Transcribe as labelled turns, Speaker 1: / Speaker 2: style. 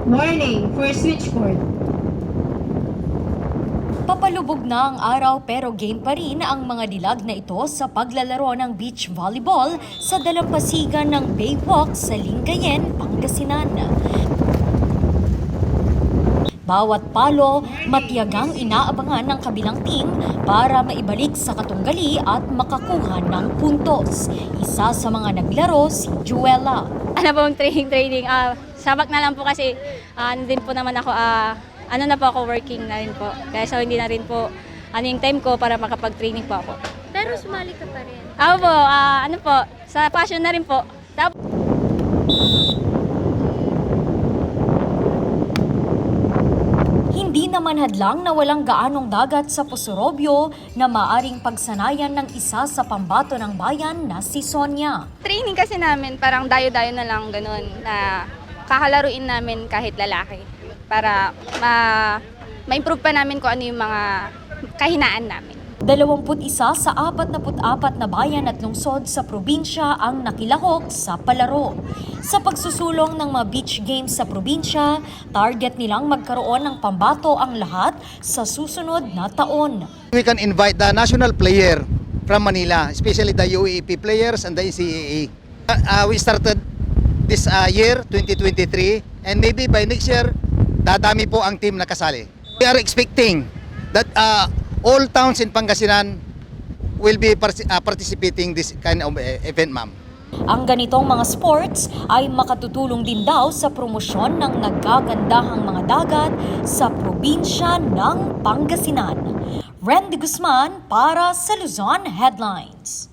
Speaker 1: Warning for switchboard.
Speaker 2: Papalubog na ang araw pero game pa rin ang mga dilag na ito sa paglalaro ng beach volleyball sa dalampasigan ng Baywalk sa Lingayen, Pangasinan. Bawat palo, matiyagang inaabangan ng kabilang team para maibalik sa katunggali at makakuha ng puntos. Isa sa mga naglaro si Juela.
Speaker 3: Ano po ang training? Sabak na lang po kasi din po naman ako, ano na po ako, working na rin po. Kaya so hindi na rin po yung time ko para makapag-training po ako.
Speaker 4: Pero sumali ka pa rin.
Speaker 3: Ako po, ano po, sa passion na rin po.
Speaker 2: Hindi naman hadlang na walang gaanong dagat sa Pusurobio na maaring pagsanayan ng isa sa pambato ng bayan na si Sonia.
Speaker 3: Training kasi namin, parang dayo-dayo na lang ganun, na kakalaruin namin kahit lalaki. Para ma-improve pa namin kung ano yung mga kahinaan namin.
Speaker 2: 21 sa 44 na bayan at lungsod sa probinsya ang nakilahok sa palaro. Sa pagsusulong ng mga beach games sa probinsya, target nilang magkaroon ng pambato ang lahat sa susunod na taon.
Speaker 5: We can invite the national player from Manila, especially the UAAP players and the NCAA. We started this year, 2023, and maybe by next year, dadami po ang team na kasali. We are expecting that all towns in Pangasinan will be participating this kind of event, ma'am.
Speaker 2: Ang ganitong mga sports ay makatutulong din daw sa promosyon ng nagagandahang mga dagat sa probinsya ng Pangasinan. Randy Guzman para sa Luzon Headlines.